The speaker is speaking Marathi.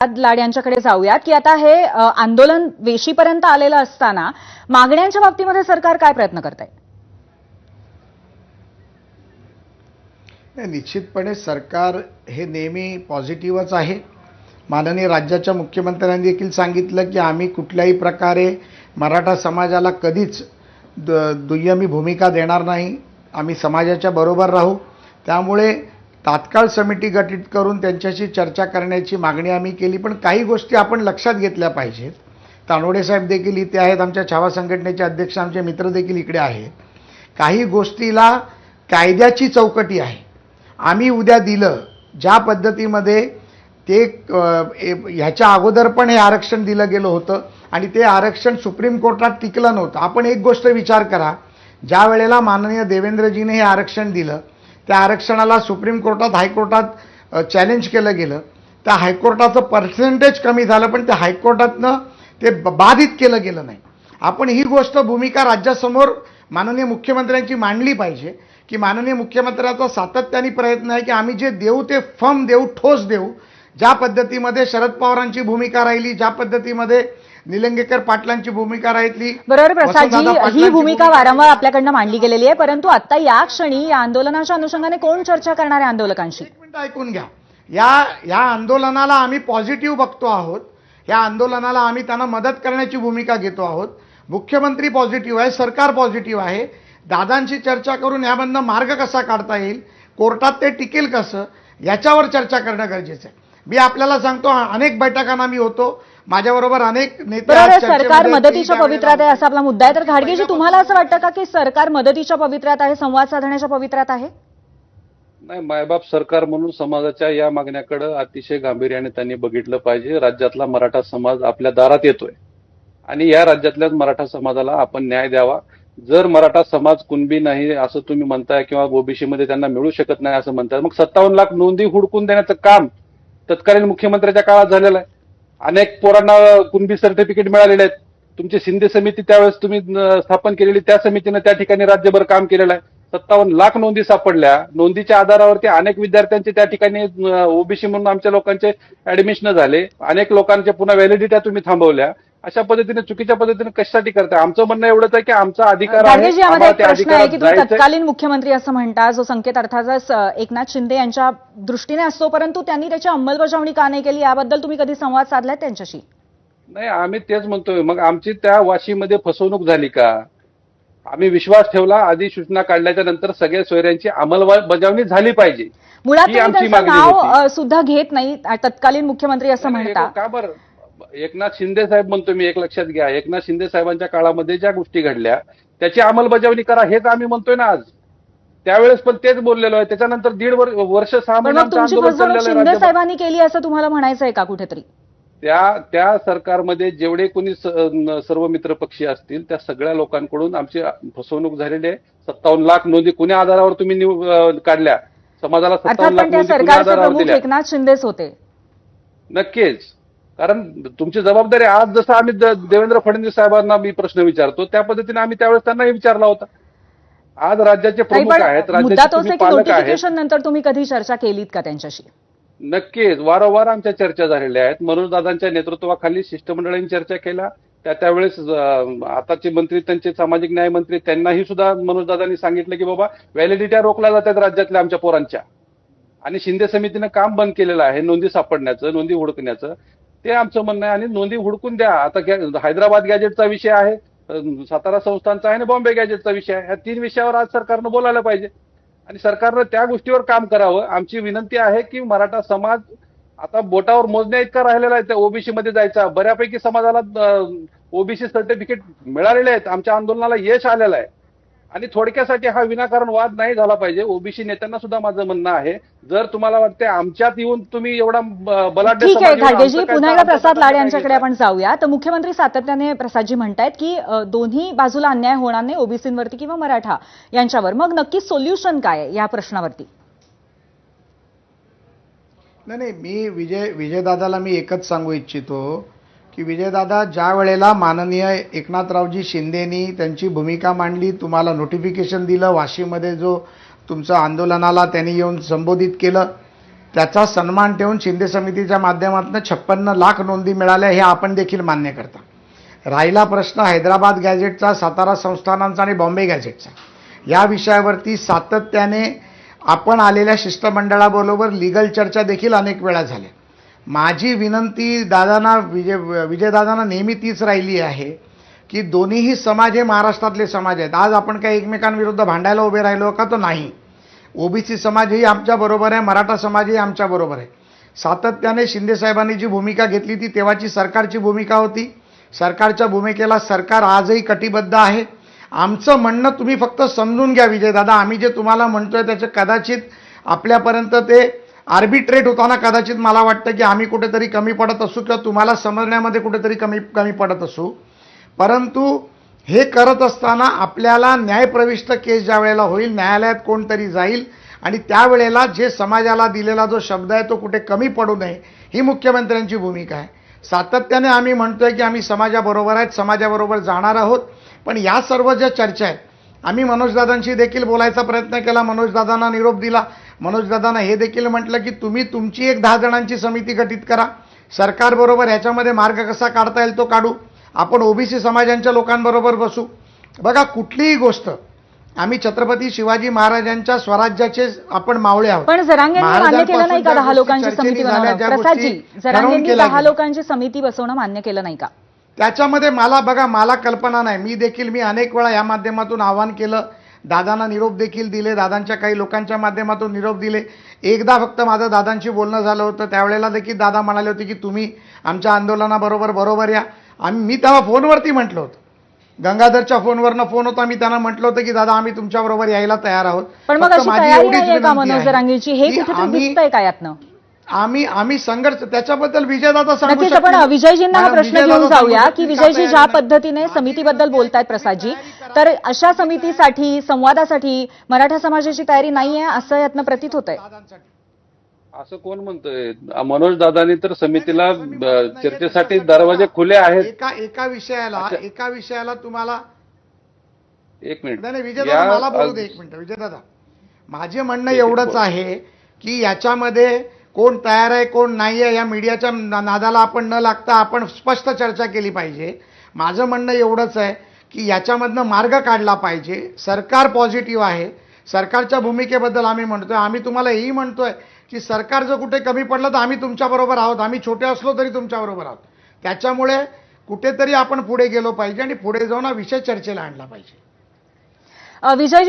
लाड यांच्याकडे जाऊयात की आता हे आंदोलन वेशीपर्यंत आलेलं असताना मागण्यांच्या बाबतीमध्ये सरकार काय प्रयत्न करत आहे? निश्चितपणे सरकार हे नेहमी पॉझिटिव्हच आहे. माननीय राज्याच्या मुख्यमंत्र्यांनी देखील सांगितलं की आम्ही कुठल्याही प्रकारे मराठा समाजाला कधीच दुय्यमी भूमिका देणार नाही. आम्ही समाजाच्या बरोबर राहू. त्यामुळे तात्काळ समिती गठीत करून त्यांच्याशी चर्चा करण्याची मागणी आम्ही केली. पण काही गोष्टी आपण लक्षात घेतल्या पाहिजेत. तानोडे साहेब देखील इथे आहेत, आमच्या छावा संघटनेचे अध्यक्ष आमचे मित्र देखील इकडे आहेत. काही गोष्टीला कायद्याची चौकटी आहे. आम्ही उद्या दिलं ज्या पद्धतीमध्ये ते ह्याच्या अगोदर पण हे आरक्षण दिलं गेलं होतं आणि ते आरक्षण सुप्रीम कोर्टात टिकलं नव्हतं. आपण एक गोष्ट विचार करा, ज्या वेळेला माननीय देवेंद्रजीने हे आरक्षण दिलं त्या आरक्षणाला सुप्रीम कोर्टात हायकोर्टात चॅलेंज केलं गेलं. त्या हायकोर्टाचं पर्सेंटेज कमी झालं पण त्या हायकोर्टातनं ते बाधित केलं गेलं नाही. आपण ही गोष्ट भूमिका राज्यासमोर माननीय मुख्यमंत्र्यांची मांडली पाहिजे की माननीय मुख्यमंत्र्याचा सातत्याने प्रयत्न आहे की आम्ही जे देऊ ते फर्म देऊ, ठोस देऊ. ज्या पद्धतीमध्ये शरद पवारांची भूमिका राहिली, ज्या पद्धतीमध्ये निलंगेकर पाटलांची भूमिका राहिली, बरोबर प्रसादजी, ही भूमिका वारंवार आपल्याकडनं मांडली गेलेली आहे. परंतु आता या क्षणी या आंदोलनाच्या अनुषंगाने कोण चर्चा करणार आहे आंदोलकांशी? एक मिनिट ऐकून घ्या. या आंदोलनाला आम्ही पॉझिटिव्ह बघतो आहोत. या आंदोलनाला आम्ही त्यांना मदत करण्याची भूमिका घेतो आहोत. मुख्यमंत्री पॉझिटिव्ह आहे, सरकार पॉझिटिव्ह आहे. दादांशी चर्चा करून यामधनं मार्ग कसा काढता येईल, कोर्टात ते टिकेल कसं, याच्यावर चर्चा करणं गरजेचं आहे. मी आपल्याला सांगतो, अनेक बैठकांना मी होतो, माझ्याबरोबर अनेक नेते. सरकार मदतीच्या पवित्र्यात आहे असा आपला मुद्दा आहे. तर घाडगेजी, तुम्हाला असं वाटतं का की सरकार मदतीच्या पवित्र्यात आहे, संवाद साधण्याच्या पवित्र्यात आहे? नाही, मायबाप सरकार म्हणून समाजाच्या या मागण्याकडे अतिशय गांभीर्याने त्यांनी बघितलं पाहिजे. राज्यातला मराठा समाज आपल्या दारात येतोय आणि या राज्यातल्या मराठा समाजाला आपण न्याय द्यावा. जर मराठा समाज कुणबी नाही असं तुम्ही म्हणताय किंवा ओबीसी मध्ये त्यांना मिळू शकत नाही असं म्हणताय, मग 57 लाख नोंदी हुडकून देण्याचं काम तत्कालीन मुख्यमंत्र्यांच्या काळात झालेलं आहे. अनेक पोरांना कुणबी सर्टिफिकेट मिळालेले आहेत. तुमची शिंदे समिती त्यावेळेस तुम्ही स्थापन केलेली त्या समितीनं त्या ठिकाणी राज्यभर काम केलेलं आहे. 57 लाख नोंदी सापडल्या. नोंदीच्या आधारावरती अनेक विद्यार्थ्यांचे त्या ठिकाणी ओबीसी म्हणून आमच्या लोकांचे ऍडमिशन झाले. अनेक लोकांच्या पुन्हा व्हॅलिडिटी तुम्ही थांबवल्या. अशा पद्धतीने चुकीच्या पद्धतीने कशासाठी करताय? आमचं म्हणणं एवढंच आहे की आमचा अधिकार आहे. तत्कालीन मुख्यमंत्री असं म्हणता, जो संकेत अर्थाचा एकनाथ शिंदे यांच्या दृष्टीने असतो, परंतु त्यांनी त्याची अंमलबजावणी का नाही केली, याबद्दल तुम्ही कधी संवाद साधलाय त्यांच्याशी? नाही, आम्ही तेच म्हणतोय. मग आमची त्या वाशीमध्ये फसवणूक झाली का? आम्ही विश्वास ठेवला, अधिसूचना काढल्याच्या नंतर सगळ्या सोयऱ्यांची अंमलबजावणी झाली पाहिजे. मुळात त्यांचं नाव सुद्धा घेत नाही तत्कालीन मुख्यमंत्री असं म्हणतात. का बरं? एकनाथ शिंदे साहेब म्हणतो मी, एक लक्षात घ्या, एकनाथ शिंदे साहेबांच्या काळामध्ये ज्या गोष्टी घडल्या त्याची अंमलबजावणी करा हेच आम्ही म्हणतोय ना आज. त्यावेळेस पण तेच बोललेलो आहे. त्याच्यानंतर 1.5 वर्ष 6 महिन्यांचं आंदोलन चाललेलं आहे. शिंदे साहेबांनी केली असं तुम्हाला म्हणायचं आहे का कुठेतरी? त्या सरकारमध्ये जेवढे कोणी सर्व मित्रपक्षी असतील त्या सगळ्या लोकांकडून आमची फसवणूक झालेली आहे. 57 लाख नोंदी कुण्या आधारावर तुम्ही काढल्या? समाजाला 57 लाख नोंदी कुण्या आधारावर दिल्या? एकनाथ शिंदेच होते. नक्कीच, कारण तुमची जबाबदारी. आज जसं आम्ही देवेंद्र फडणवीस साहेबांना मी प्रश्न विचारतो त्या पद्धतीने आम्ही त्यावेळेस त्यांनाही विचारला होता. आज राज्याचे प्रमुख आहेत, राज्याचे पालक आहेत. नंतर तुम्ही कधी चर्चा केलीत का त्यांच्याशी? नक्कीच, वारंवार आमच्या चर्चा झालेल्या आहेत. मनोजदादांच्या नेतृत्वाखाली शिष्टमंडळांनी चर्चा केल्या. त्यावेळेस आताचे मंत्री, त्यांचे सामाजिक न्याय मंत्री, त्यांनाही सुद्धा मनोजदादांनी सांगितलं की बाबा व्हॅलिडिटी रोखल्या जातात राज्यातल्या आमच्या पोरांच्या. आणि शिंदे समितीनं काम बंद केलेलं आहे नोंदी सापडण्याचं, नोंदी हुडकण्याचं. ते आमचं म्हणणं आहे आणि नोंदी हुडकून द्या. आता हैदराबाद गॅजेटचा विषय आहे, सातारा संस्थांचा आहे आणि बॉम्बे गॅजेटचा विषय आहे. या 3 विषयावर आज सरकारनं बोलायला पाहिजे आणि सरकारनं त्या गोष्टीवर काम करावं. आमची विनंती आहे की मराठा समाज आता बोटावर मोजण्या इतका राहिलेला आहे त्या ओबीसी मध्ये जायचा. बऱ्यापैकी समाजाला ओबीसी सर्टिफिकेट मिळालेले आहेत. आमच्या आंदोलनाला यश आलेलं आहे आणि थोडक्यासाठी हा विनाकारण वाद नाही झाला पाहिजे. ओबीसी नेत्यांना सुद्धा माझं म्हणणं आहे, जर तुम्हाला वाटते आमच्यात येऊन तुम्ही एवढा बलाढ्य. ठीक आहे घाडगेजी, पुन्हा एकदा प्रसाद लाड यांच्याकडे आपण जाऊया. तर मुख्यमंत्री सातत्याने प्रसादजी म्हणतायत की दोन्ही बाजूला अन्याय होणार नाही, ओबीसींवरती किंवा मराठा यांच्यावर. मग नक्की सोल्युशन काय आहे या प्रश्नावरती? नाही, मी विजयदादाला मी एकच सांगू इच्छितो की विजयदादा, ज्या वेळेला माननीय एकनाथरावजी शिंदेनी त्यांची भूमिका मांडली, तुम्हाला नोटिफिकेशन दिलं, वाशीमध्ये जो तुमचं आंदोलनाला त्यांनी येऊन संबोधित केलं, त्याचा सन्मान ठेवून शिंदे समितीच्या माध्यमातून 56 लाख नोंदी मिळाल्या हे आपण देखील मान्य करता। राहिला प्रश्न हैदराबाद गॅझेटचा, सातारा संस्थानांचा आणि बॉम्बे गॅझेटचा, या विषयावरती सातत्याने आपण आलेल्या शिष्टमंडळाबरोबर लीगल चर्चा देखील अनेक वेळा झाल्या। माझी विनंती दादांना, विजयदादांना नेहमी तीच राहिली आहे की दोन्हीही समाज हे महाराष्ट्रातले समाज आहेत। आज आपण काही एकमेकांविरुद्ध भांडायला उभे राहिलो का? तो नाही। ओबीसी समाजही आमच्याबरोबर आहे, मराठा समाजही आमच्याबरोबर आहे। सातत्याने शिंदे साहेबांनी जी भूमिका घेतली ती तेव्हाची सरकारची भूमिका होती। सरकारच्या भूमिकेला सरकार आजही कटिबद्ध आहे। आमचं म्हणणं तुम्ही फक्त समजून घ्या विजयदादा, आम्ही जे तुम्हाला म्हणतोय त्याचे कदाचित आपल्यापर्यंत ते आर्बिट्रेट होताना कदाचित मला वाटतं की आम्ही कुठेतरी कमी पडत असू किंवा तुम्हाला समजण्यामध्ये कुठेतरी कमी पडत असू, परंतु हे करत असताना आपल्याला न्यायप्रविष्ट केस ज्या वेळेला होईल, न्यायालयात कोणतरी जाईल आणि त्यावेळेला जे समाजाला दिलेला जो शब्द आहे तो कुठे कमी पडू नये, ही मुख्यमंत्र्यांची भूमिका आहे। सातत्याने आम्ही म्हणतोय की आम्ही समाजाबरोबर आहेत, समाजाबरोबर जाणार आहोत। पण या सर्व ज्या चर्चा आहेत, आम्ही मनोजदादांशी देखील बोलायचा प्रयत्न केला, मनोजदादांना निरोप दिला। मनोजदादांना हे देखील म्हटलं की तुम्ही तुमची एक 10 जणांची समिती गठीत करा, सरकारबरोबर ह्याच्यामध्ये मार्ग कसा काढता येईल तो काढू, आपण ओबीसी समाजांच्या लोकांबरोबर बसू। बघा, कुठलीही गोष्ट आम्ही छत्रपती शिवाजी महाराजांच्या स्वराज्याचे आपण मावळे आहोत। पण जरांगेंनी मान्य केलं नाही का 10 लोकांची समिती बनवणं? प्रसादजी, जरांगेंनी 10 लोकांची समिती बसवणं मान्य केलं नाही का? त्याच्यामध्ये मला कल्पना नाही। मी अनेक वेळा या माध्यमातून आवाहन केलं, दादांना निरोप देखील दिले, दादांच्या काही लोकांच्या माध्यमातून निरोप दिले। एकदा फक्त माझं दादांशी बोलणं झालं होतं, त्यावेळेला देखील दादा म्हणाले होते की तुम्ही आमच्या आंदोलनाबरोबर या। मी तेव्हा फोनवरती म्हटलं होतं, गंगाधरच्या फोनवरनं फोन होता, मी त्यांना म्हटलं होतं की दादा आम्ही तुमच्याबरोबर यायला तयार आहोत। पण मग फक्त अशी माझी तयारी एवढीच नाहीये का विनंती मनोज आहे जरांगेंची? हे की कुठेतरी दिसतंय का यातनं? आम्ही संघर्ष, त्याच्याबद्दल विजयदादा सांगू नक्कीच शकतील। आपण विजयजींना हा मॅडम, प्रश्न विजयदादा घेऊन सांगू जाऊया शकतील की का विजयजी ज्या तयारी नाही? पद्धतीने समितीबद्दल बोलतायत प्रसादजी, तर अशा समितीसाठी, संवादासाठी मराठा समाजाची तयारी नाहीये असं यातनं प्रतीत होतंय। असं कोण म्हणतोय? मनोज दादांनी तर समितीला चर्चेसाठी दरवाजे खुले आहेत। एका विषयाला तुम्हाला एक मिनिट, नाही विजयदादा मला बोलू दे एक मिनिट। विजयदादा, माझे म्हणणं एवढंच आहे की याच्यामध्ये कोण तयार आहे कोण नाही आहे या मीडियाच्या नादाला आपण न लागता आपण स्पष्ट चर्चा केली पाहिजे। माझं म्हणणं एवढंच आहे की याच्यामधनं मार्ग काढला पाहिजे। सरकार पॉझिटिव्ह आहे, सरकारच्या भूमिकेबद्दल आम्ही म्हणतोय। आम्ही तुम्हाला हेही म्हणतोय की सरकार जर कुठे कमी पडलं तर आम्ही तुमच्याबरोबर आहोत, आम्ही छोटे असलो तरी तुमच्याबरोबर आहोत। त्याच्यामुळे कुठेतरी आपण पुढे गेलो पाहिजे आणि पुढे जाऊन हा विषय चर्चेला आणला पाहिजे। विजयजी